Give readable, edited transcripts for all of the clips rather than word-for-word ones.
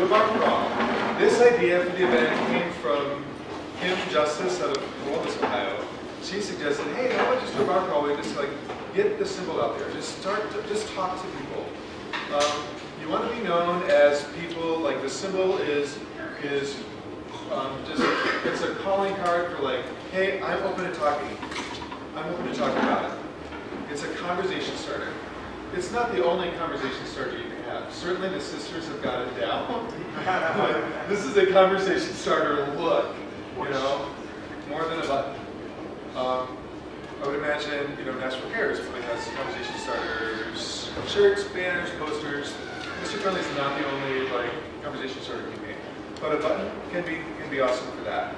do a bar crawl. This idea for the event came from Kim Justice out of Columbus, Ohio. She suggested, hey, how about just do a bar crawl? We just like get the symbol out there. Just talk to people. You want to be known as people, like the symbol is just, it's a calling card for like, hey, I'm open to talking. I'm open to talking about it. It's a conversation starter. It's not the only conversation starter you can have. Certainly the sisters have got it down. This is a conversation starter look, you know, more than a button. I would imagine, you know, National Cares probably has conversation starters, shirts, banners, posters. Mr. Friendly is not the only like conversation starter campaign, but a button can be awesome for that.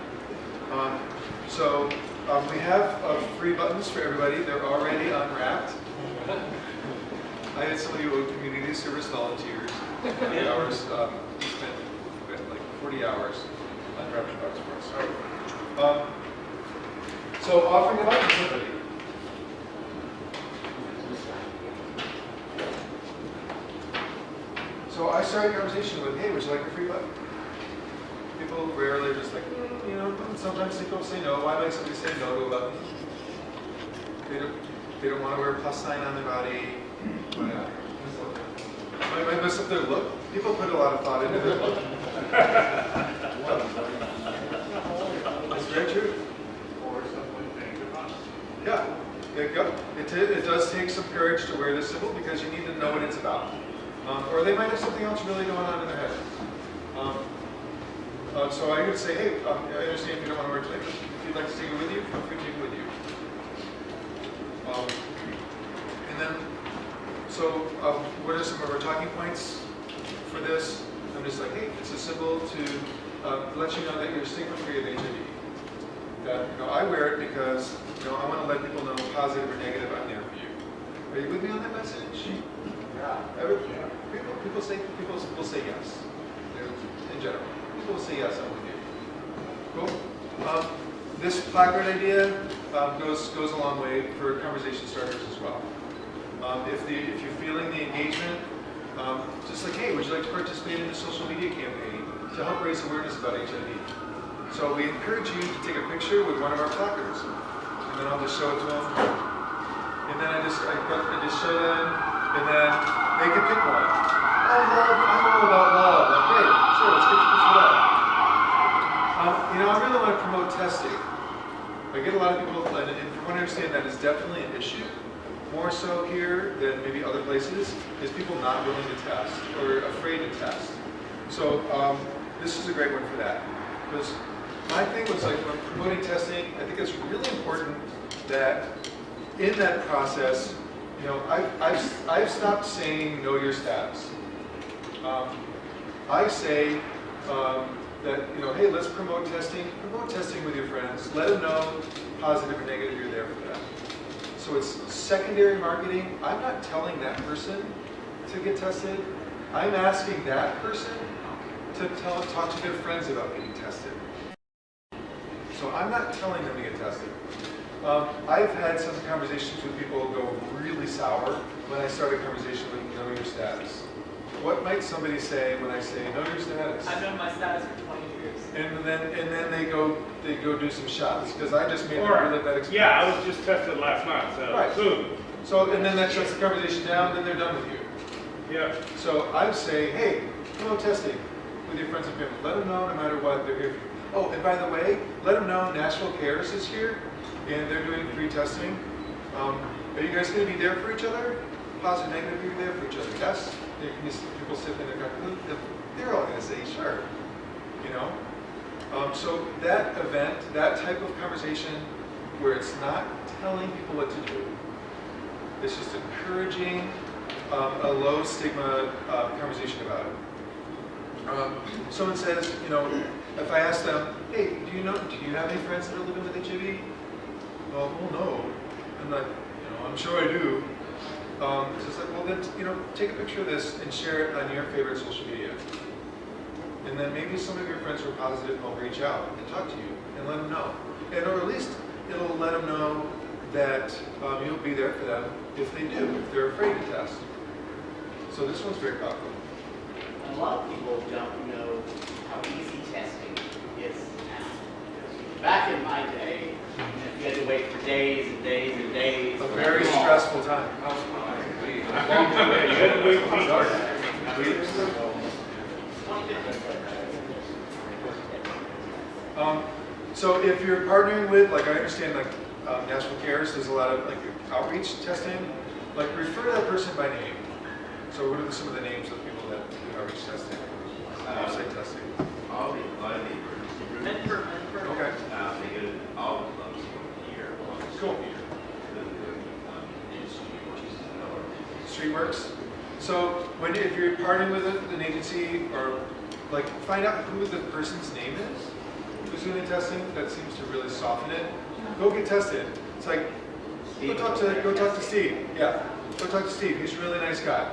We have free buttons for everybody. They're already unwrapped. I had somebody who community service volunteers. Hours spent like 40 hours unwrapping buttons for us. So offering a button to somebody. So I started a conversation with, hey, would you like a free button? People rarely are just like, you know, sometimes people say no. Why make somebody say no to a button? They don't want to wear a plus sign on their body. Might mess up their look. People put a lot of thought into their look. That's very true. Or someone thinks about it. Yeah, there you go. It does take some courage to wear this symbol because you need to know what it's about. Or they might have something else really going on in their head. So I would say, hey, I understand if you don't want to wear it today, but if you'd like to take it with you, feel free to take it with you. What are some of our talking points for this? I'm just like, hey, it's a symbol to let you know that you're stigma-free of HIV. That, you know, I wear it because, you know, I want to let people know positive or negative I'm there for you. Are you with me on that message? Yeah. People will say yes. In general, people will say yes. I'm with you. Cool. This placard idea goes a long way for conversation starters as well. If you're feeling the engagement, just like, hey, would you like to participate in the social media campaign to help raise awareness about HIV? So we encourage you to take a picture with one of our placards, and then I'll just show it to them. And then I just show them, and then they can pick one. I'm all about love. Like, great, sure, let's get your picture of that. You know, I really want to promote testing. I get a lot of people, and from what I understand, that is definitely an issue. More so here than maybe other places, is people not willing to test or afraid to test. So this is a great one for that. Because my thing was like when promoting testing, I think it's really important that in that process, you know, I've stopped saying know your status. I say that, you know, hey, let's promote testing with your friends. Let them know positive or negative you're there for them. So it's secondary marketing. I'm not telling that person to get tested. I'm asking that person to talk to their friends about getting tested. So I'm not telling them to get tested. I've had some conversations with people go really sour when I start a conversation with know your status. What might somebody say when I say know your status? I've known my status for 20 years. And then they go do some shots because I just made a really bad experience. Yeah, I was just tested last night, so right. soon. So and then that shuts the conversation down. Then they're done with you. Yeah. So I say, hey, promote testing with your friends and family. Let them know no matter what they're here for you. Oh, and by the way, let them know Nashville Cares is here and they're doing free testing. Are you guys going to be there for each other? Positive, negative, you're there for each other. Yes. People sit in their car. They're all going to say sure. You know. So that event, that type of conversation, where it's not telling people what to do, it's just encouraging a low stigma conversation about it. Someone says, you know, if I ask them, hey, do you have any friends that are living with HIV? Well, no. I'm like, you know, I'm sure I do. So it's like, well then, you know, take a picture of this and share it on your favorite social media. And then maybe some of your friends who are positive will reach out and talk to you and let them know. And or at least it'll let them know that you'll be there for them if they do, if they're afraid to test. So this one's very powerful. A lot of people don't know stressful time. Yeah, you had to wait weeks. So if you're partnering with, like I understand, like National Cares, there's a lot of like outreach testing. Like refer to that person by name. So what are some of the names of people that do outreach testing, offsite testing? All the neighbors. Mentor. Okay. They get all of them here. Cool. Streetworks. So if you're partnering with an agency, or like find out who the person's name is who's doing the testing, that seems to really soften it. Go get tested. It's like go talk to Steve. Yeah, go talk to Steve. He's a really nice guy.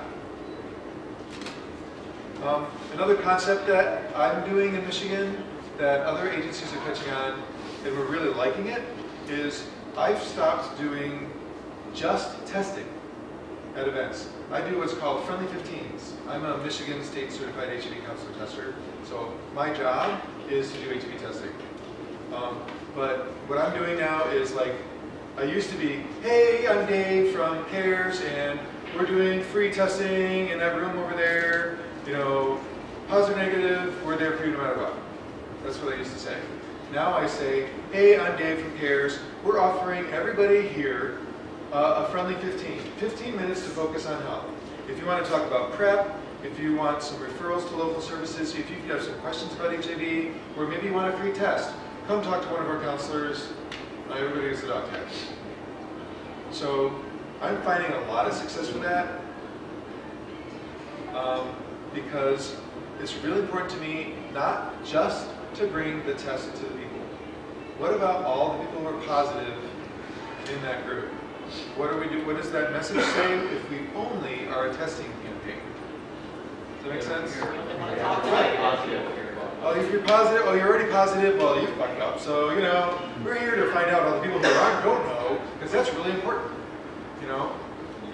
Another concept that I'm doing in Michigan that other agencies are catching on and we're really liking it is I've stopped doing just testing at events. I do what's called Friendly 15s. I'm a Michigan State Certified HIV Counselor Tester, so my job is to do HIV testing. But what I'm doing now is like, I used to be, hey, I'm Dave from CARES, and we're doing free testing in that room over there, you know, positive, negative, we're there for you no matter what. That's what I used to say. Now I say, hey, I'm Dave from CARES, we're offering everybody here a friendly 15 minutes to focus on health. If you want to talk about PrEP, if you want some referrals to local services, if you have some questions about HIV, or maybe you want a free test, come talk to one of our counselors. Everybody gets a dog tag. So I'm finding a lot of success with that because it's really important to me not just to bring the test to the people. What about all the people who are positive in that group? What do we do? What does that message say if we only are a testing campaign? Does that make sense? Oh, if you're positive, oh, you're already positive, well, you fucked up. So, you know, we're here to find out all the people who don't know, because that's really important, you know?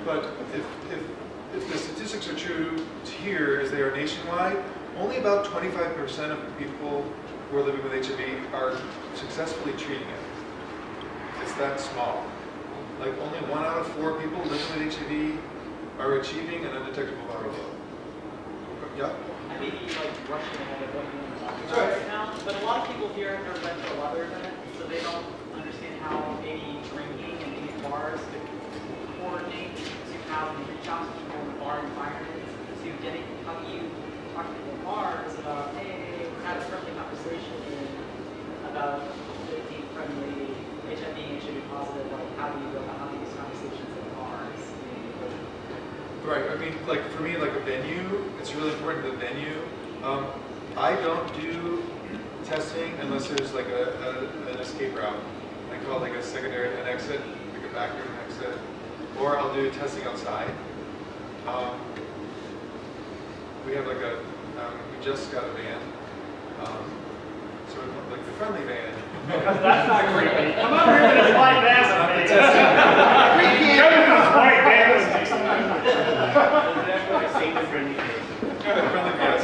But if the statistics are true here, as they are nationwide, only about 25% of the people who are living with HIV are successfully treating it. It's that small. Like only 1 out of 4 people living with HIV are achieving an undetectable viral load. Yeah? I may be like rushing ahead of what you want to talk That's about right. right now, but a lot of people here have never been to a weather event, so they don't understand how maybe drinking and being at bars could coordinate to how you reach out to people in the bar environment, to getting, how do you talk to people in bars about, hey, we're having a friendly conversation about being friendly, HIV and HIV positive, like how do you go about having these conversations at bars? Right, I mean, like for me, like a venue, it's really important the venue. I don't do testing unless there's like an escape route. I call it like a secondary, an exit, like a back room exit. Or I'll do testing outside. We have like we just got a van. So we put like the friendly van. Because that's not creepy. Come on, rip it as white bass. Not the testing. Come in as white bass. Friendly, yes.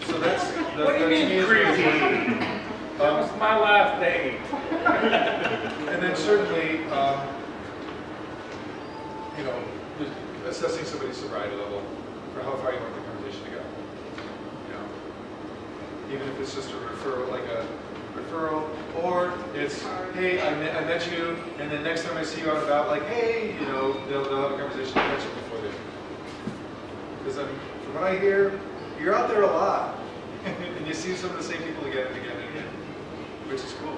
So that's What do you mean creepy? That was my last name. And then certainly, you know, assessing somebody's sobriety level for how far you want the conversation to go. You know, even if it's just a referral, like a referral, or it's, hey, I met you, and then next time I see you out and about, like, hey, you know, they'll have a conversation to catch you before they. Because from what I hear, you're out there a lot, and you see some of the same people again and again and again, which is cool.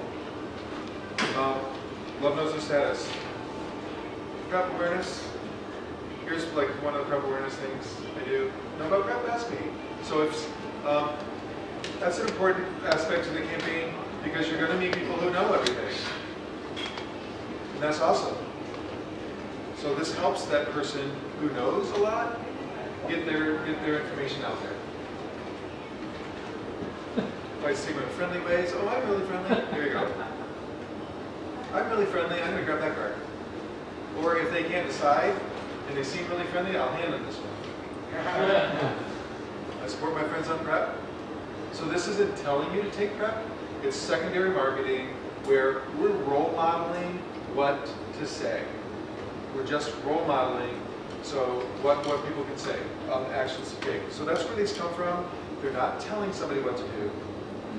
Love knows no status. PrEP awareness. Here's like one of the PrEP awareness things I do. Know about PrEP? Ask me. So if that's an important aspect of the campaign because you're going to meet people who know everything, and that's awesome. So this helps that person who knows a lot get their information out there. If I see them in friendly ways, oh, I'm really friendly. There you go. I'm really friendly. I'm going to grab that card. Or if they can't decide and they seem really friendly, I'll hand them this one. I support my friends on PrEP. So this isn't telling you to take PrEP. It's secondary marketing where we're role modeling what to say. we're just role modeling. So what people can say, actions to take. So that's where these come from. They're not telling somebody what to do.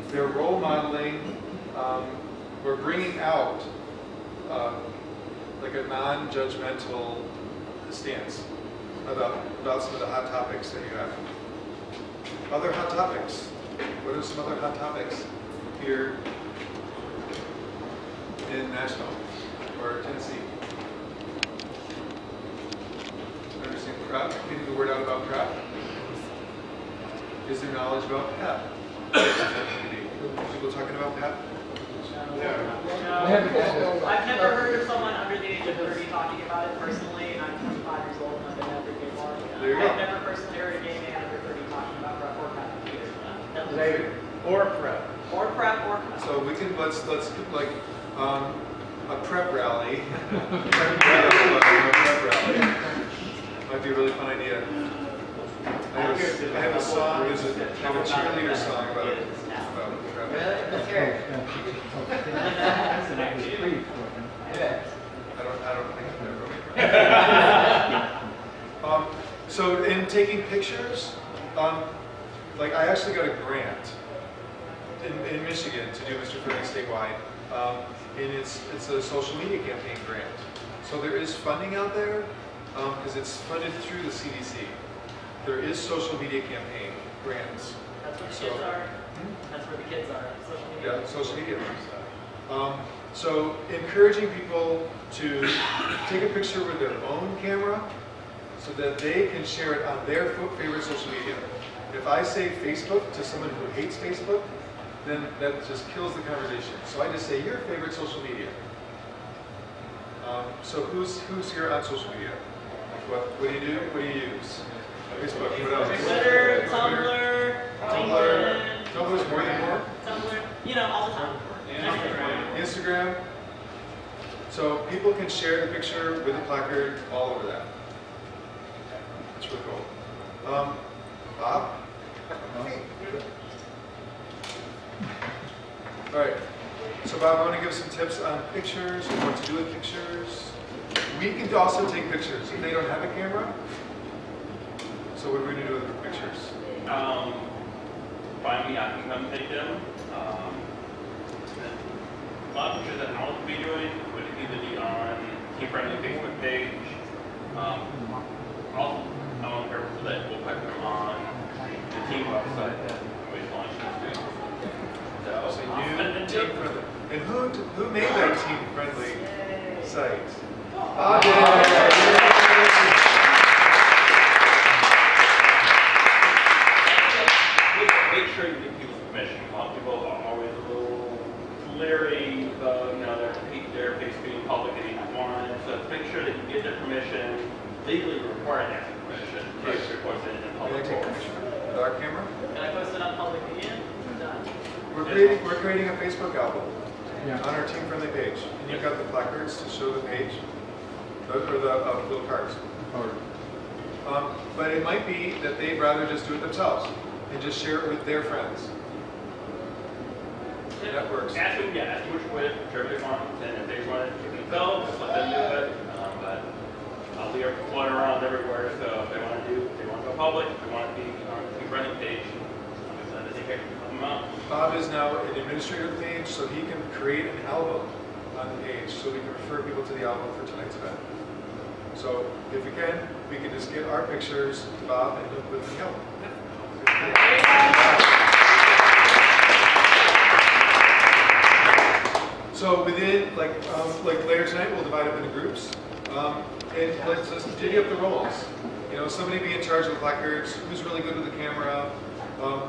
They're role modeling. We're bringing out like a non-judgmental stance about some of the hot topics that you have. Other hot topics. What are some other hot topics here in Nashville or Tennessee? Understand PrEP, getting the word out about PrEP. Is there knowledge about PEP? People talking about PEP? I've never heard of someone under the age of 30 talking about it personally, and I'm 25 years old and I've been at every gay bar. There you go. I've never personally heard a gay man under 30 talking about PrEP or PEP. Or prep. Or PrEP or PEP. So we can let's do like a PrEP rally. PrEP rally. Might be a really fun idea. I have a song. There's a cheerleader song about PrEP. Let's hear it. I don't think I've ever so in taking pictures, like I actually got a grant in Michigan to do Mr. Friendly statewide, and it's a social media campaign grant. So there is funding out there because it's funded through the CDC. There is social media campaign grants. That's where the kids are. That's where the kids are. Social media. Yeah, social media. So encouraging people to take a picture with their own camera so that they can share it on their favorite social media. If I say Facebook to someone who hates Facebook, then that just kills the conversation. So I just say your favorite social media. So who's here on social media? What do you do? What do you use? Facebook. What else? Twitter, Tumblr, LinkedIn. Tumblr's more than more. Tumblr, you know, all the time. Instagram. So people can share the picture with a placard all over that. That's really cool. Bob? All right. So Bob, I want to give some tips on pictures and what to do with pictures. We can also take pictures if they don't have a camera. So what are we going to do with the pictures? Find me, I can come take them. A lot of pictures that I would be doing would either be on Team Friendly Facebook page. Also, I want to careful that we'll put them on the team website that we launched this week. So team friendly. And who made that team friendly site? Make sure you give people permission. A lot of people are always a little leery about, their face being public at each one. So make sure that you get their permission, legally required to ask for permission, to report it in public. Can I take permission with our camera? Can I post it on public media? Done. We're creating a Facebook album on our team friendly page. And you've got the placards to show the page, or the little cards. But it might be that they'd rather just do it themselves and just share it with their friends. That works. Ask them which way they want, and if they want it themselves, just let them do it. But I'll be floating around everywhere, so if they want to go public, if they want to be on the friendly page, I'm excited to take care of them out. Bob is now an administrator of the page, so he can create an album on the page, so we can refer people to the album for tonight's event. So if we can just get our pictures to Bob and he'll put them in the album. So within, like later tonight, we'll divide up into groups, and let's just divvy up the roles. Somebody be in charge of the placards. Who's really good with the camera?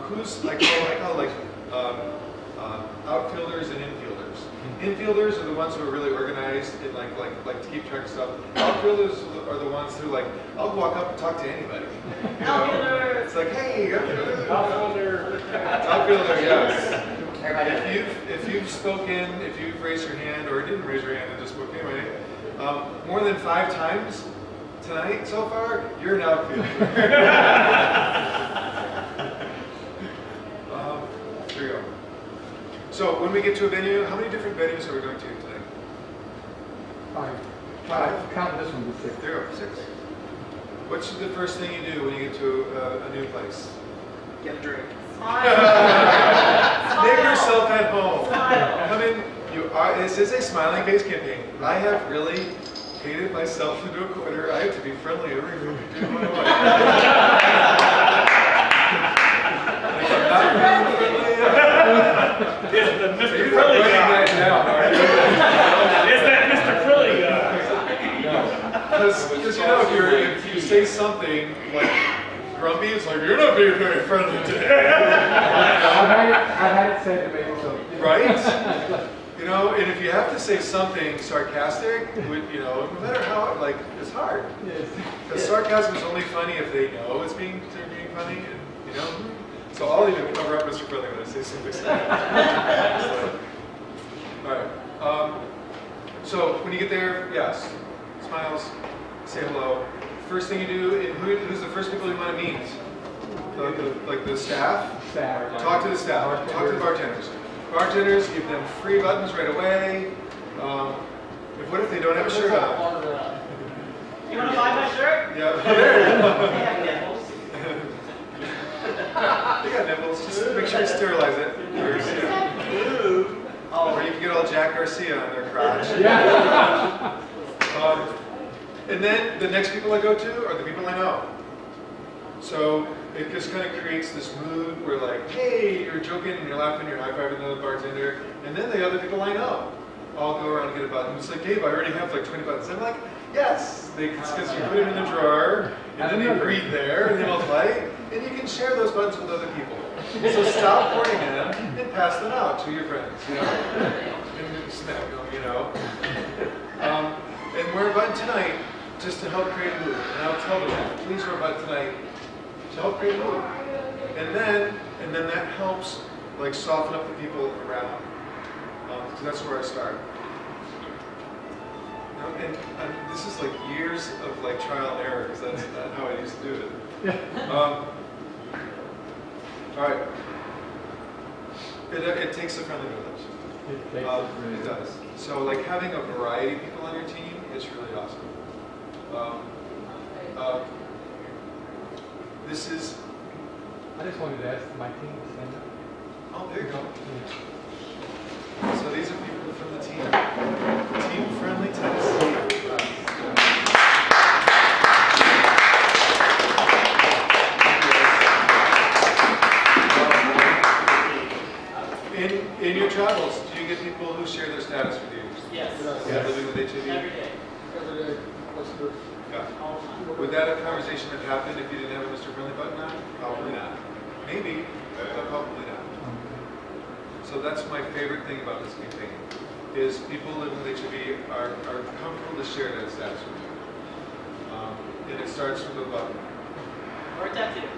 Who's I call outfielders and infielders. Infielders are the ones who are really organized and like to keep track of stuff. Outfielders are the ones who I'll walk up and talk to anybody. Outfielder. It's like, hey, Outfielder. Outfielder, yes. Everybody. If you've spoken, if you've raised your hand or didn't raise your hand and just spoke anyway, more than 5 times tonight so far, you're an outfielder. There you go. So when we get to a venue, how many different venues are we going to tonight? 5. 5. Count this one to 6. There you go, 6. What's the first thing you do when you get to a new place? Get a drink. Make yourself at home. Smile. Come in. This is a smiling face campaign. I have really hated myself into a corner. I have to be friendly every move you do. Like, I'm not friendly. It's the So Mr. you're Frilly writing guy. that down, are you? It's that Mr. Frilly guy. Because if you say something like grumpy, it's like you're not being very friendly today. I've had it said to me, so. Right? And if you have to say something sarcastic, no matter how, it's hard. Yes. Because sarcasm is only funny if they know they're being funny, So I'll even cover up Mr. Friendly when I say something sarcastic. All right. So when you get there, yes, smiles, say hello. First thing you do, who's the first people you want to meet? The staff? Staff. Talk to the staff. Talk to the bartenders. Bartenders, give them free buttons right away. What if they don't have a shirt on? You want to buy my shirt? Yeah. They have nipples. They got nipples. Just make sure you sterilize it. Or you can get all Jack Garcia on their crotch. Yeah. And then the next people I go to are the people I know. So it just kind of creates this mood where hey, you're joking and you're laughing, you're high-fiving the bartender, and then the other people I know all go around and get a button. It's like, Dave, I already have 20 buttons. I'm like, yes, because you put them in the drawer, and then they breathe there, and they multiply, and you can share those buttons with other people. So stop hoarding them and pass them out to your friends, and snap them, and wear a button tonight just to help create a mood. And I'll tell them that. Please wear a button tonight to help create a mood. And then that helps soften up the people around. So that's where I start. And this is years of trial and error because that's not how I used to do it. All right. It takes a friendly village. It does. So having a variety of people on your team is really awesome. This is. I just wanted to ask my team to stand up. Oh, there you go. So these are people from the team. Team Friendly Tennessee. In your travels, do you get people who share their status with you? Yes. Yeah, living with HIV? Every day. Yeah. All the time. Would that a conversation have happened if you didn't have a Mr. Friendly button on? Probably not. Maybe, but probably not. So that's my favorite thing about this campaign, is people living with HIV are comfortable to share that status with you. And it starts from the button. Or a tattoo.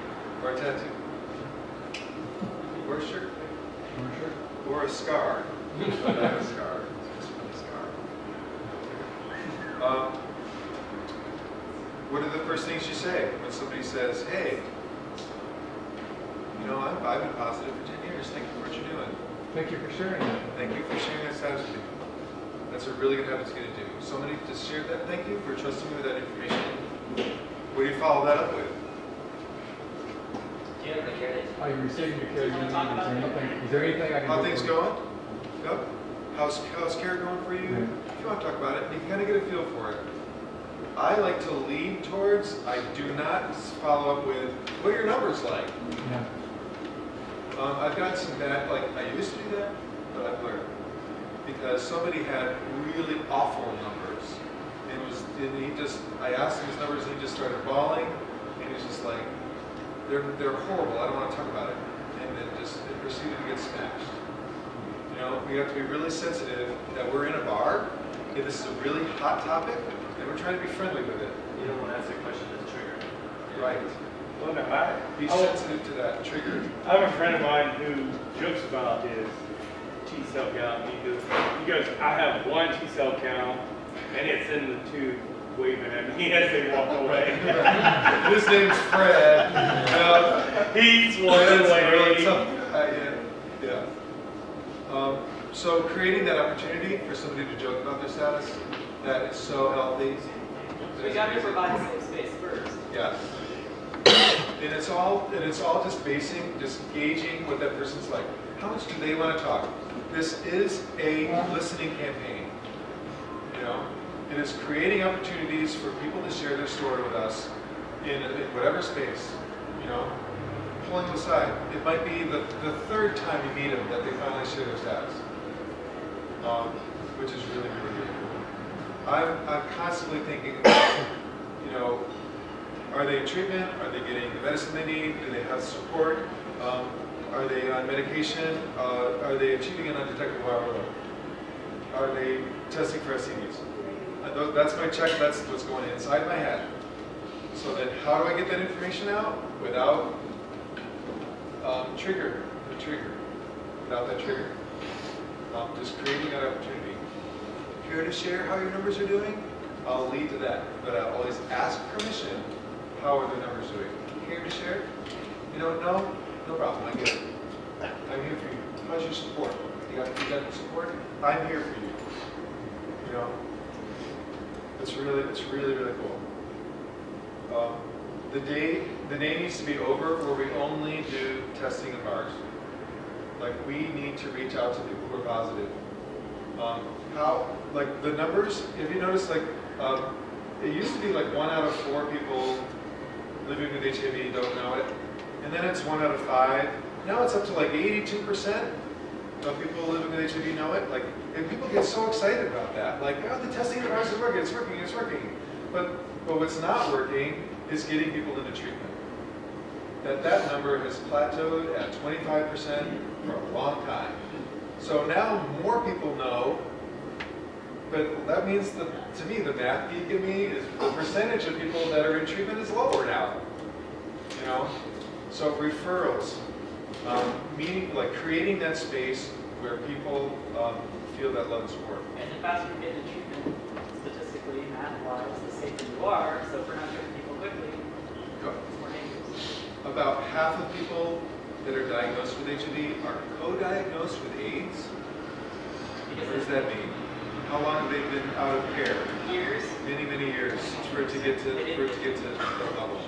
Or a tattoo. Or a shirt. Or a scar. I have a scar. It's just a scar. What are the first things you say when somebody says, hey, I've been positive for 10 years. Thank you for what you're doing. Thank you for sharing that. Thank you for sharing that status with me. That's a really good habit to get to do. Somebody just shared that. Thank you for trusting me with that information. What do you follow that up with? Do you have the care? Are you receiving your care? Do you wanna talk about it? Is there anything I can do? How things for you? going? Yep. How's care going for you? Yeah. If you want to talk about it, you can kind of get a feel for it. I like to lean towards, I do not follow up with, what are your numbers like? Yeah. I've got some bad, I used to do that, but I've learned. Because somebody had really awful numbers. I asked him his numbers and he just started bawling. And he was just like, they're horrible, I don't want to talk about it. And then it proceeded to get smashed. We have to be really sensitive that we're in a bar, and this is a really hot topic, and we're trying to be friendly with it. You don't want to ask a question that's triggered. Right. Well, no, Be sensitive to that trigger. I have a friend of mine who jokes about his T-cell count. He goes, I have one T-cell count, and it's in the tube waving at me as they walk away. His name's Fred. He's one Fred's away. really tough. So creating that opportunity for somebody to joke about their status that is so healthy. We got to provide a safe space first. Yes. And it's all just gauging what that person's like. How much do they want to talk? This is a listening campaign, you know? And it's creating opportunities for people to share their story with us in whatever space, you know? Pulling them aside. It might be the third time you meet them that they finally share their status, which is really, really, really cool. I'm constantly thinking about, you know, are they in treatment? Are they getting the medicine they need? Do they have support? Are they on medication? Are they achieving an undetectable viral load? Are they testing for STDs? That's my check. That's what's going inside my head. So then how do I get that information out without the trigger, without that trigger? Just creating that opportunity. Care to share how your numbers are doing? I'll lead to that, but I'll always ask permission. How are the numbers doing? Care to share? You don't know? No problem, I get it. I'm here for you. How's your support? You got support? I'm here for you. You know? It's really, really cool. The day needs to be over where we only do testing in bars. Like, we need to reach out to people who are positive. Like the numbers, if you notice, like, it used to be like 1 out of 4 people living with HIV don't know it. And then it's 1 out of 5. Now it's up to like 82% of people living with HIV know it. Like, and people get so excited about that. Like, oh, the testing in bars is working, it's working, it's working. But what's not working is getting people into treatment. That number has plateaued at 25% for a long time. So now more people know, but that means, to me, the math geek in me is the percentage of people that are in treatment is lower now. You know? So referrals, meaning, like creating that space where people feel that love and support. And the faster you get into treatment, statistically, math-wise, the safer you are. So if we're not treating people quickly, it's more dangerous. About half of people that are diagnosed with HIV are co-diagnosed with AIDS. What does that mean? How long have they been out of care? Years. Many, many years for it to get to that level.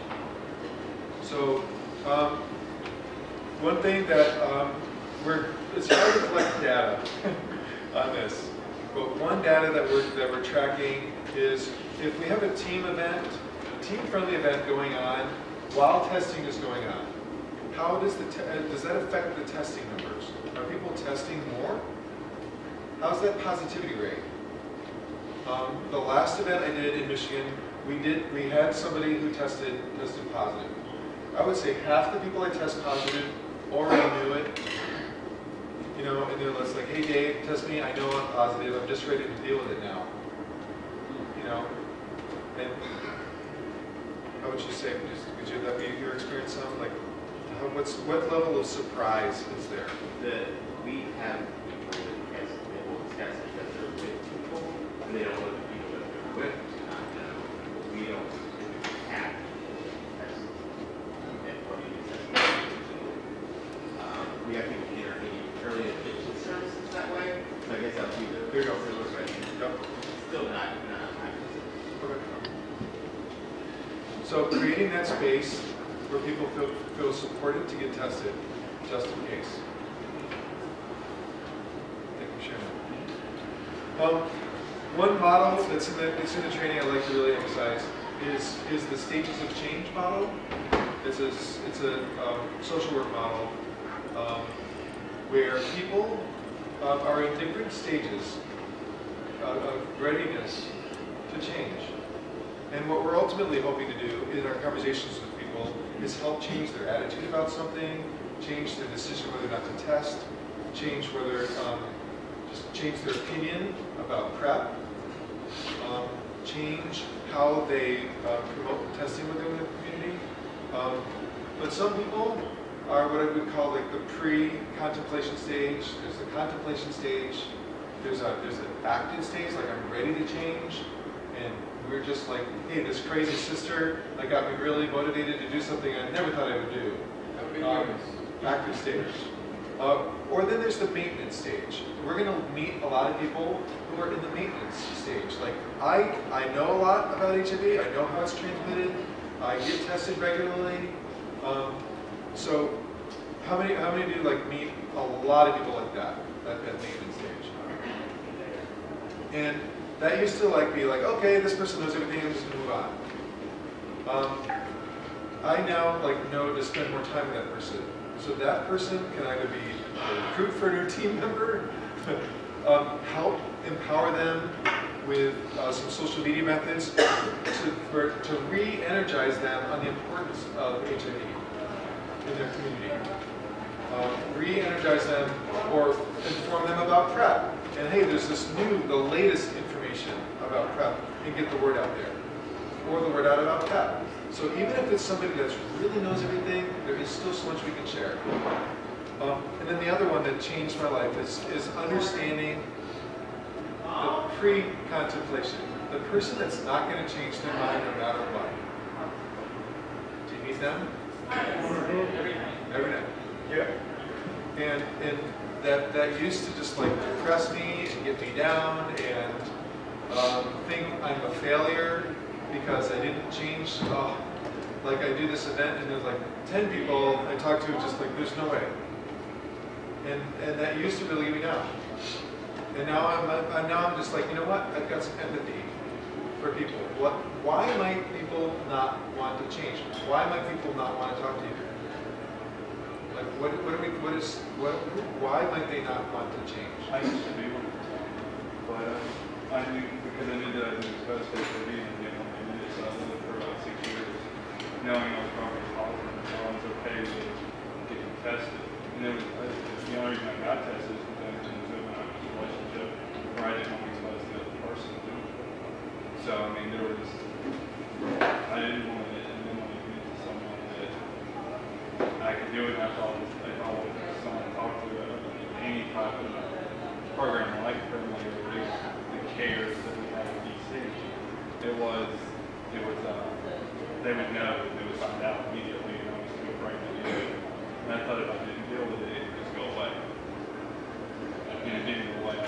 So, one thing that it's hard to collect data on this, but one data that we're tracking is if we have a team-friendly event going on while testing is going on, how does that affect the testing numbers? Are people testing more? How's that positivity rate? The last event I did in Michigan, we had somebody who tested positive. I would say half the people I test positive already knew it. You know, and they're just like, hey Dave, test me, I know I'm positive, I'm just ready to deal with it now. You know? And how would you say, would that be your experience some? Like, what level of surprise is there? We have people that will test because they're with people, and they don't want the people that they're with. We don't have test. And what we we have people intervening early intervention services that way. So I guess that would be the bigger still not. So creating that space where people feel supported to get tested, just in case. Thank you, Sharon. One model that's in the training I'd like to really emphasize is the stages of change model. It's a social work model where people are in different stages of readiness to change. And what we're ultimately hoping to do in our conversations with people is help change their attitude about something, change their decision whether or not to test, change their opinion about PrEP, change how they promote testing within the community. But some people are what I would call like the pre-contemplation stage. There's the contemplation stage. There's an active stage, like I'm ready to change. And we're just like, hey, this crazy sister got me really motivated to do something I never thought I would do. Active stage. Or then there's the maintenance stage. We're going to meet a lot of people who are in the maintenance stage. Like I know a lot about HIV. I know how it's transmitted. I get tested regularly. So how many of you like meet a lot of people like that at that maintenance stage? And that used to like be like, okay, this person knows everything. I'm just going to move on. I now like know to spend more time with that person. So that person can either be a recruit for a new team member, help empower them with some social media methods to re-energize them on the importance of HIV in their community. Re-energize them or inform them about PrEP. And hey, there's this the latest information about PrEP, and get the word out there. Or the word out about PrEP. So even if it's somebody that really knows everything, there is still so much we can share. And then the other one that changed my life is understanding the pre-contemplation. The person that's not going to change their mind no matter what. Do you meet them? Every night. Yeah. And that used to just like depress me and get me down and think I'm a failure because I didn't change. Like I do this event and there's like 10 people I talk to just like there's no way. And that used to really get me down. And now I'm just like, you know what? I've got some empathy for people. Why might people not want to change? Why might people not want to talk to you? Like why might they not want to change? I used to be one, but I knew because I knew that I was exposed to HIV and so I lived for about 6 years, knowing I was probably positive, I was okay with getting tested. And it was the only reason I got tested is because I was in a relationship where I didn't want to be exposed to the other person. So I mean, I didn't want to be with someone that I could do it. And I thought someone to talk to any type of program like Friendly or the CARES that we had in DC. It was they would know, they would find out immediately, and I was too afraid to do it. And I thought if I didn't deal with it, it would just go away. And it didn't go away.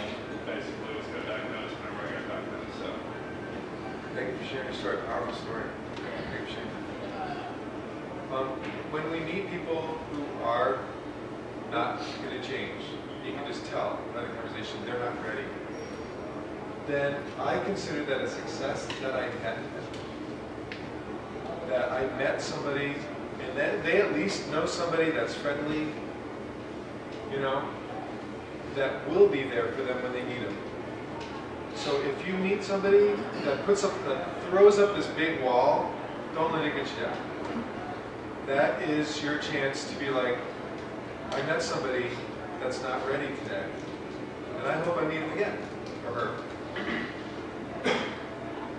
Basically, it was got diagnosed whenever I got diagnosed. So. Thank you for sharing your story. Powerful story. Thank you for sharing. When we meet people who are not going to change, you can just tell by the conversation they're not ready. Then I consider that a success that I met them. That I met somebody, and then they at least know somebody that's friendly, you know, that will be there for them when they need them. So if you meet somebody that throws up this big wall, don't let it get you down. That is your chance to be like, I met somebody that's not ready today, and I hope I meet him again, or her.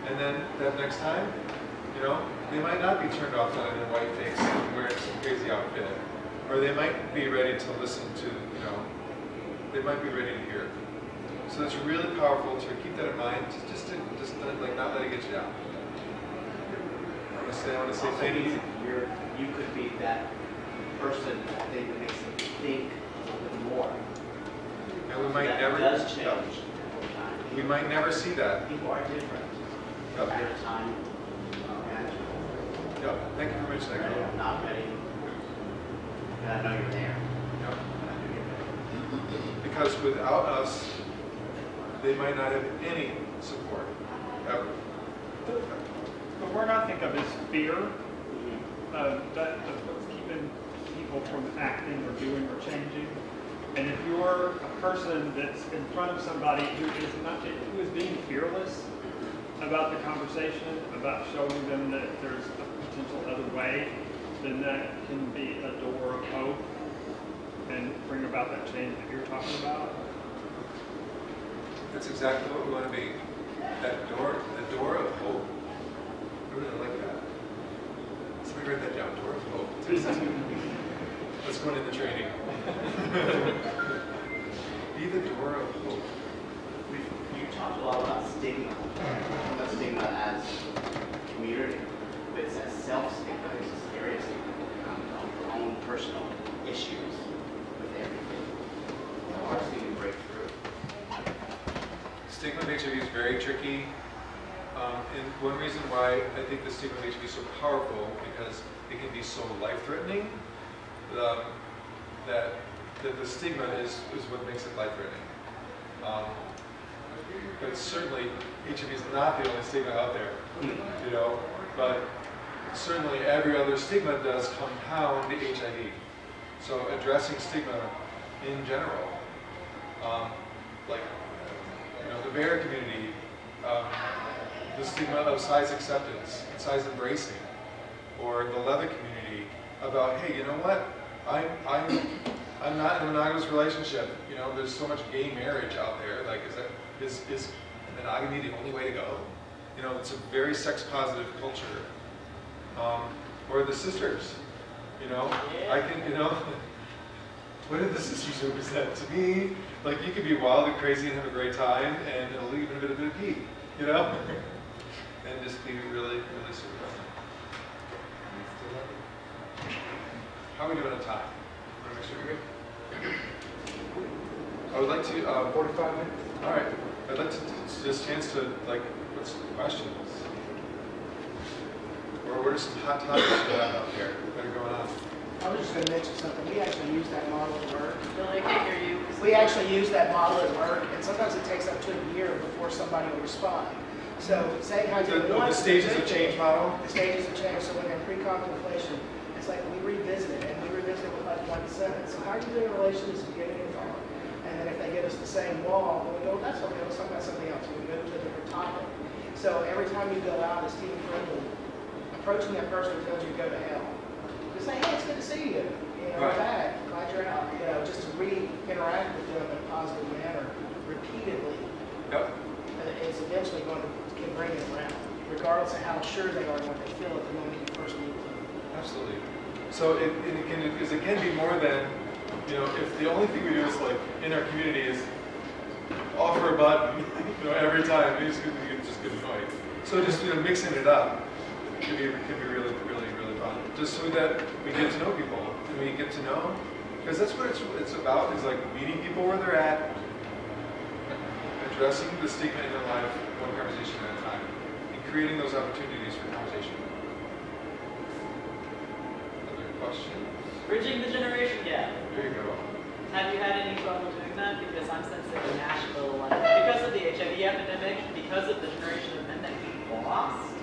And then that next time, you know, they might not be turned off on a white face and wearing some crazy outfit, or they might be ready to listen to, you know, they might be ready to hear. So it's really powerful to keep that in mind, just like not let it get you down. I want to say thank you. You could be that person that makes them think a little bit more. And we might that never does change over time. we might never see that. People are different. Yep. At a time, management. Yep. Thank you for mentioning Ready, that. I'm not ready. And I know you're there. Yep. And I know you're there. Because without us, they might not have any support ever. The word I think of is fear. That's what's keeping people from acting or doing or changing. And if you're a person that's in front of somebody who is being fearless about the conversation, about showing them that there's a potential other way, then that can be a door of hope and bring about that change that you're talking about. That's exactly what we want to be. That door, the door of hope. I really like that. Somebody write that down, door of hope. Let's go into the training. Be the door of hope. You talked a lot about stigma as a community, but it's that self-stigma, it's a scary stigma, your own personal issues with everything. stigma of HIV is very tricky. And one reason why I think the stigma of HIV is so powerful, because it can be so life-threatening, that the stigma is what makes it life-threatening. But certainly, HIV is not the only stigma out there, you know. But certainly, every other stigma does compound the HIV. So addressing stigma in general, like the bear community, the stigma of size acceptance, size embracing, or the leather community about, hey, you know what? I'm not in a monogamous relationship. You know, there's so much gay marriage out there. Like, is monogamy the only way to go? You know, it's a very sex positive culture. Or the sisters. You know, I can, you know, what did the sisters represent to me? Like, you could be wild and crazy and have a great time, and it'll leave a bit of a pee, you know? And just be really, really super fun. How are we doing on time? Want to make sure we're good? I would like to, 45 minutes. all right. I'd like to just chance to, like, what's the questions? Or what are some hot topics you have out there that are going on? I was just going to mention something. We actually use that model at work. Billy, I can't hear you. We actually use that model at work, and sometimes it takes up to a year before somebody will respond. So saying how you The stages of change model? The stages of change. So when they're in pre-contemplation, it's like we revisit it, and we revisit it with like one sentence. So how are you doing in relation to beginning and following? And then if they give us the same wall, then we go, that's okay, let's talk about something else. We move to a different topic. So every time you go out as team friendly, approaching that person who tells you to go to hell, just say, hey, it's good to see you. You know, Right. back, glad you're out. You know, just to interact with them in a positive manner repeatedly. Yep. And it's eventually going to can bring it around, regardless of how sure they are and what they feel at the moment you first meet them. Absolutely. So it can be more than, you know, if the only thing we do is like in our community is offer a button, you know, every time, you just get annoyed. So just, you know, mixing it up can be really, really, really fun. Just so that we get to know people and we get to know, because that's what it's about, is like meeting people where they're at, addressing the stigma in their life one conversation at a time, and creating those opportunities for conversation. Other questions? Bridging the generation gap. There you go. Have you had any trouble doing that? Because I'm sensing in Nashville, like, because of the HIV epidemic, because of the generation of men that we lost,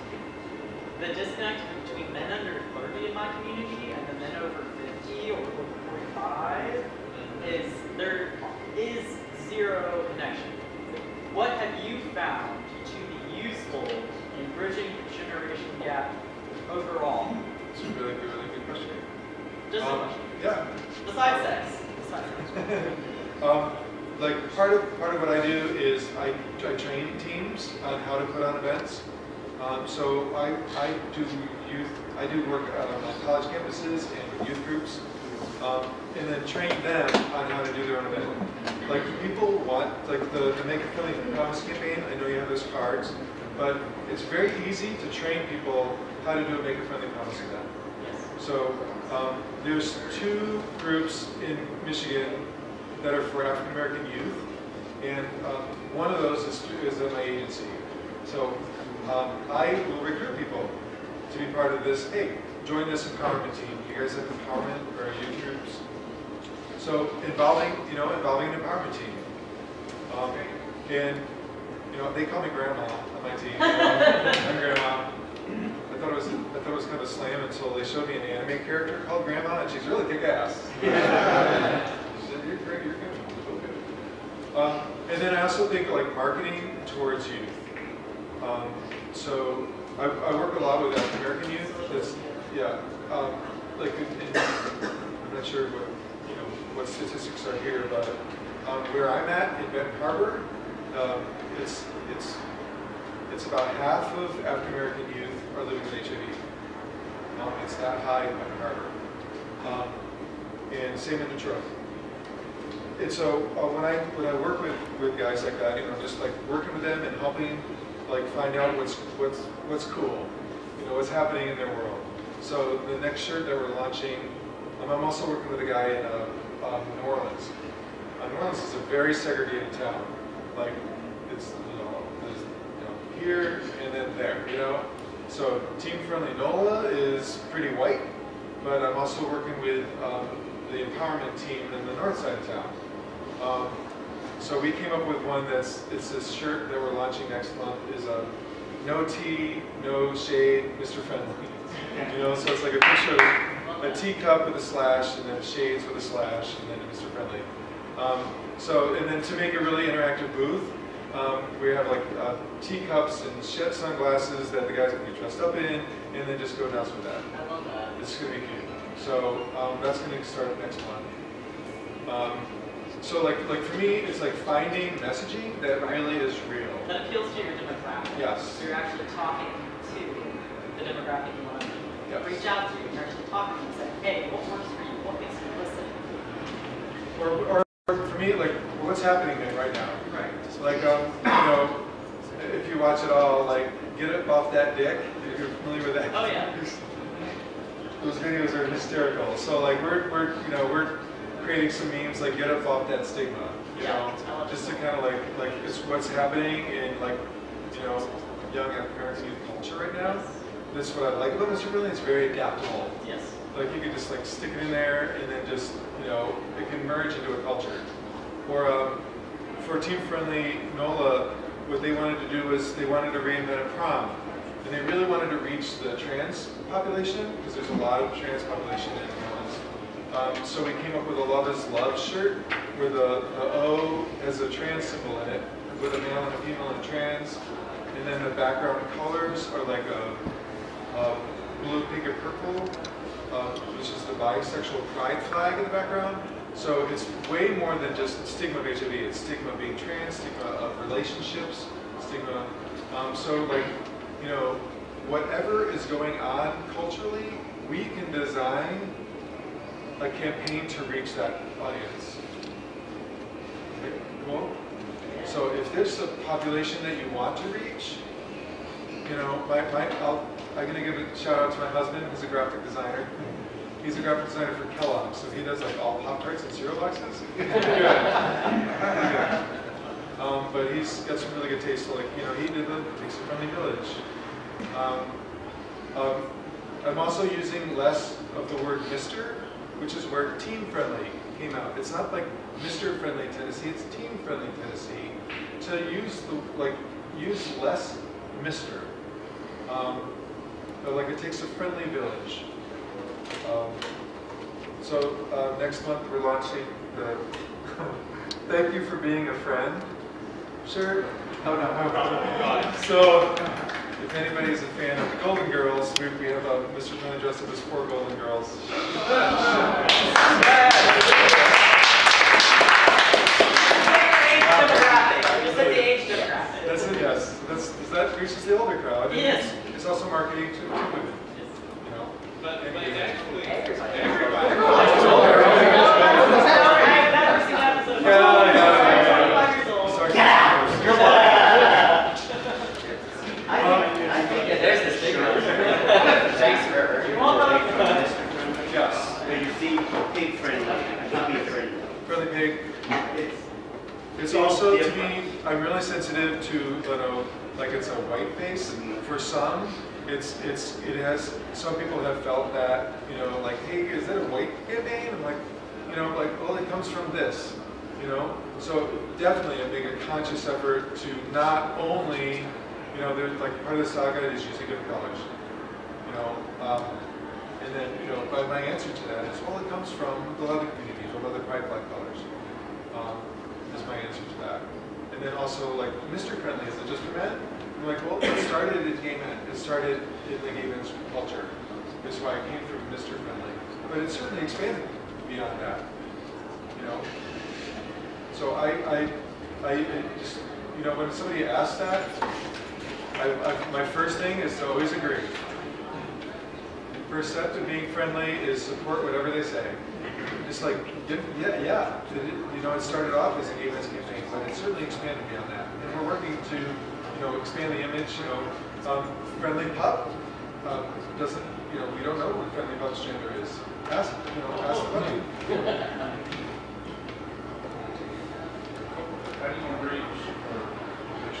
the disconnect between men under 30 in my community and the men over 50 or over 45 is there is zero connection. What have you found to be useful in bridging the generation gap overall? It's a really, really good question. Just a question. Yeah. Besides sex. Besides sex. Like part of what I do is I train teams on how to put on events. So I do work on college campuses and with youth groups, and then train them on how to do their own event. Like people want, like the Make a Philly Promise campaign, I know you have those cards, but it's very easy to train people how to do a Make a Friendly Promise event. So there's two groups in Michigan that are for African American youth, and one of those is at my agency. So I will recruit people to be part of this. Hey, join this empowerment team. You guys have empowerment or youth groups? So involving an empowerment team. And you know, they call me grandma on my team. I'm grandma. I thought it was kind of a slam until they showed me an anime character called Grandma, and she's really kick-ass. She said, "You're great. You're good. Okay." And then I also think like marketing towards youth. So I work a lot with African American youth. That's like I'm not sure what statistics are here, but where I'm at in Benton Harbor, it's about half of African American youth are living with HIV. It's that high in Benton Harbor, and same in Detroit. And so when I work with guys like that, just like working with them and helping, like find out what's cool, what's happening in their world. So the next shirt that we're launching, I'm also working with a guy in New Orleans. New Orleans is a very segregated town. Like it's, there's, here and then there, So team-friendly NOLA is pretty white, but I'm also working with the empowerment team in the north side of town. So we came up with one it's this shirt that we're launching next month is a no tea, no shade, Mr. Friendly. So it's like a picture of a teacup with a slash, and then shades with a slash, and then Mr. Friendly. And then to make a really interactive booth, we have like teacups and sunglasses that the guys can be dressed up in, and then just go nuts with that. I love that. It's going to be cute. So that's going to start next month. So like for me, it's like finding messaging that really is real. That appeals to your demographic. Yes. So you're actually talking to the demographic you want to Yes. reach out to. You're actually talking to them and saying, hey, what works for you? What makes you listen? Or for me, like what's happening right now? Right. Like if you watch it all, like get up off that dick. You're familiar with that? Oh yeah. Those videos are hysterical. So like we're creating some memes like get up off that stigma. Just to kind of like it's what's happening in like young African youth culture right now. This is what I like about Mr. Friendly. It's very adaptable. Yes. Like you can just like stick it in there and then just it can merge into a culture. Or for Team Friendly NOLA, what they wanted to do was they wanted to reinvent a prom. And they really wanted to reach the trans population, because there's a lot of trans population in New so we came up with a Love is Love shirt, where the O has a trans symbol in it, with a male and a female and trans. And then the background colors are like a blue, pink, and purple, which is the bisexual pride flag in the background. So it's way more than just stigma of HIV. It's stigma of being trans, stigma of relationships, stigma. So like, whatever is going on culturally, we can design a campaign to reach that audience. Okay, cool? So if there's a population that you want to reach, I'm going to give a shout out to my husband, who's a graphic designer. He's a graphic designer for Kellogg, so he does like all Pop-Tarts and cereal boxes. But he's got some really good taste. So like, he did the Dixie Friendly Village. I'm also using less of the word Mr., which is where Team Friendly came out. It's not like Mr. Friendly Tennessee, it's Team Friendly Tennessee. To use less Mr. But like it takes a friendly village. Next month we're launching the Thank You for Being a Friend shirt. Oh no. So if anybody's a fan of the Golden Girls, we have Mr. Friendly dressed up as 4 Golden Girls. That's it, yes. That reaches the older crowd. Yes. It's also marketing to women. But actually, I think that there's the stigma. Thanks for Yes. when you see pig friendly, puppy friendly. Friendly pig. It's It's also, to me, I'm really sensitive to, like it's a white face. For some, it has, some people have felt that, like, hey, is that a white campaign? I'm like, well, it comes from this, So definitely I'm making a conscious effort to not only, there's like part of the saga is using different colors, and then, but my answer to that is, well, it comes from the other communities, from other pride flag colors. Is my answer to that. And then also, like, Mr. Friendly, is it just for men? I'm like, well, it started in gay men. It started in the gay men's culture. That's why it came from Mr. Friendly. But it certainly expanded beyond that, So I just, when somebody asks that, my first thing is to always agree. The first step to being friendly is support whatever they say. Just like, yeah. It started off as a gay men's campaign, but it certainly expanded beyond that. And we're working to, expand the image. Friendly pup doesn't, we don't know what friendly pup's gender is. Ask the puppy. How do you reach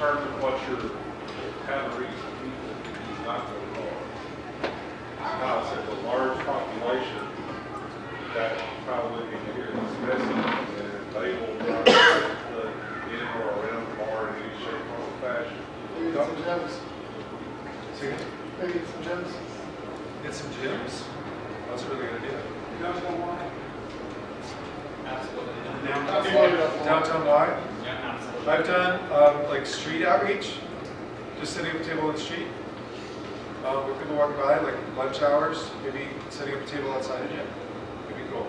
or determine what your calories of people is not going to are. Now, it's a large population that probably can hear this message, and they will probably put in or around the bar in any shape, form, or fashion. Maybe some gems. Second, Maybe some gems. get some gyms. That's a really good idea. You guys want one? Absolutely. Downtown wide. Yeah, absolutely. I've done like street outreach, just setting up a table on the street. Where people walk by, like lunch hours, maybe setting up a table outside. It'd be cool.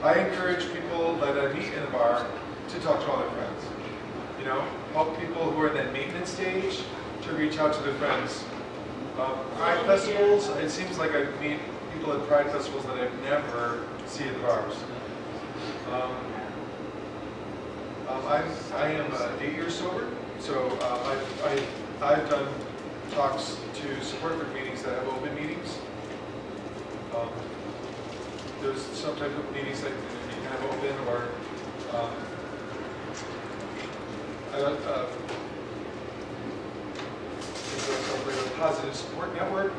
I encourage people that I meet in the bar to talk to all their friends. You know, help people who are in that maintenance stage to reach out to their friends. Pride festivals, it seems like I meet people at pride festivals that I've never seen at the bars. I am 8 years sober, so I've done talks to support group meetings that have open meetings. There's some type of meetings that you can have open, or there's a positive support network.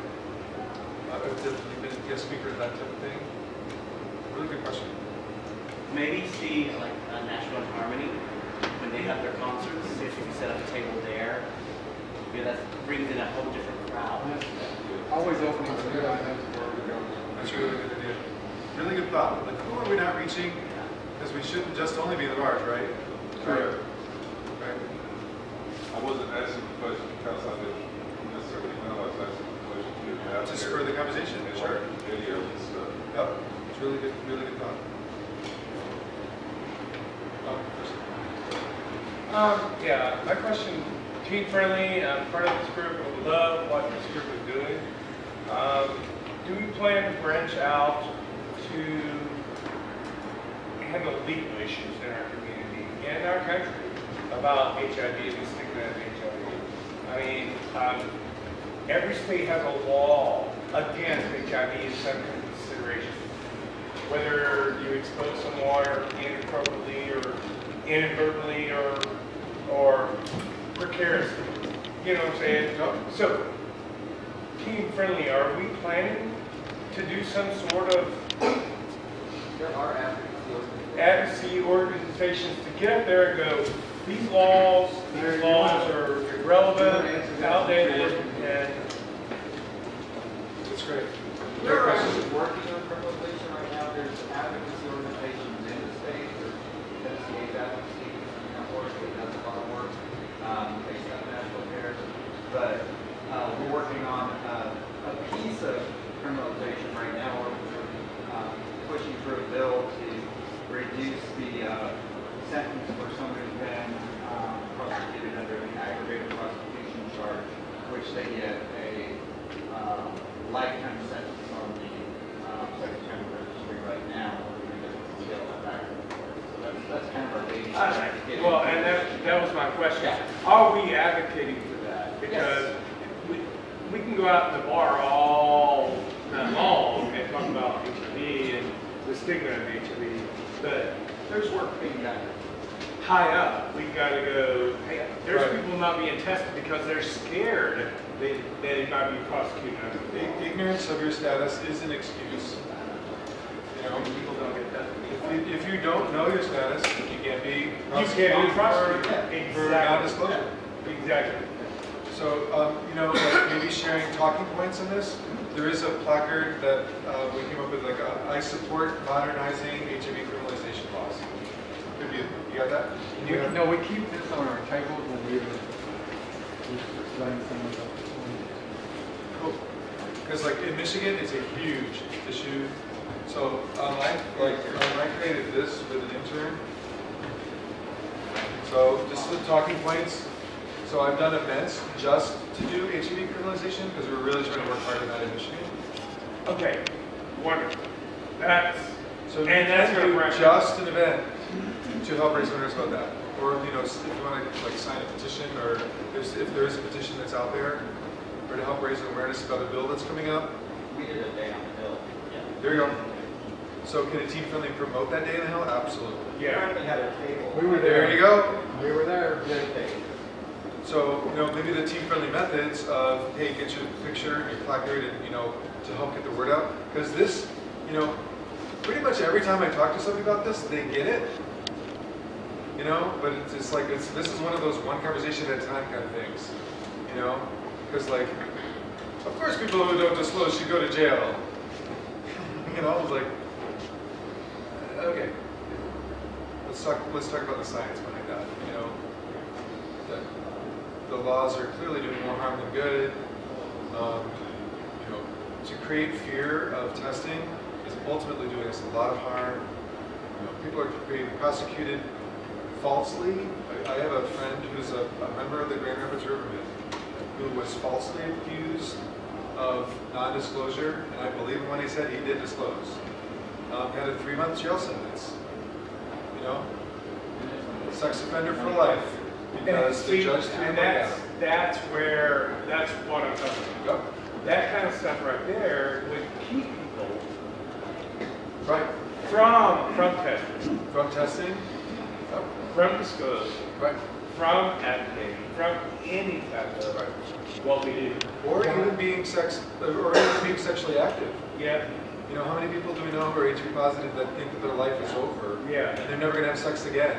I've definitely been a guest speaker to that type of thing. Really good question. Maybe see like National Harmony when they have their concerts. If you set up a table there, that brings in a whole different crowd. Always opening for good ideas. That's a really good idea. Really good thought. Like, who are we not reaching? Because we shouldn't just only be in the bars, right? Correct. Right. I wasn't asking the question because I didn't necessarily know. I was asking the question to get out Just there for the conversation, and sure. watch videos and stuff. Yep. It's really good thought. Yeah, my question, team friendly, I'm part of this group, I love what this group is doing. Do we plan to branch out to handle legal issues in our community, in our country, about HIV and the stigma of HIV? I mean, every state has a law against HIV in some consideration. Whether you expose someone inappropriately or inadvertently or precariously. You know what I'm saying? So, team friendly, are we planning to do some sort of There are advocacy organizations to get up there and go, these laws are irrelevant, outdated, and That's great. There are actually working on criminalization right now. There's advocacy organizations in the state. There's Tennessee AIDS Advocacy Network that does a lot of work based on national affairs. But we're working on a piece of criminalization right now. We're pushing through a bill to reduce the sentence for somebody who's been prosecuted under the aggravated prosecution charge, which they get a lifetime sentence on the Secretary of Registry right now. We're going to scale that back. So that's kind of our big. well, and that was my question. Are we advocating for that? Because we can go out in the bar all night long and talk about HIV and the stigma of HIV, but there's work being done. High up, we've got to go, hey, there's people not being tested because they're scared they might be prosecuted. Ignorance of your status is an excuse. You know, People don't get tested. if you don't know your status, you can't be prosecuted for non-disclosure. Exactly. So, you know, like maybe sharing talking points on this. There is a placard that we came up with, like, I support modernizing HIV criminalization laws. Could be, you got that? No, we keep this on our tables when we're explaining some of the. Cool. Because like in Michigan, it's a huge issue. So I created this with an intern. So just the talking points. So I've done events just to do HIV criminalization because we're really trying to work hard on that in Michigan. Okay, wonderful. That's So and that's do going to just an event to help raise awareness about that. Or you know, if you want to like sign a petition, or if there is a petition that's out there, or to help raise awareness about a bill that's coming up. We did a day on the bill. There you go. So can a Teen Friendly promote that day in the Hill? Absolutely. Yeah. We were There there. you go. We were there. So, maybe the team-friendly methods of, hey, get your picture, your placard, and, to help get the word out. Because this, pretty much every time I talk to somebody about this, they get it. But it's just like, this is one of those one conversation at a time kind of things. Because like, of course people who don't disclose should go to jail. It's like, okay. Let's talk about the science behind that. That the laws are clearly doing more harm than good. To create fear of testing is ultimately doing us a lot of harm. People are being prosecuted falsely. I have a friend who's a member of the Grand Rapids Rivermen who was falsely accused of non-disclosure, and I believe him when he said he did disclose. Had a 3-month jail sentence. Sex offender for life because the judge threw him And out. that's what I'm talking about. Yep. That kind of stuff right there would keep people Right. from testing, From testing. Yep. from disclosure, Right. from advocating, from any type of what we do. Or even being sexually active. Yeah, How many people do we know who are HIV positive that think that their life is over yeah. and they're never going to have sex again?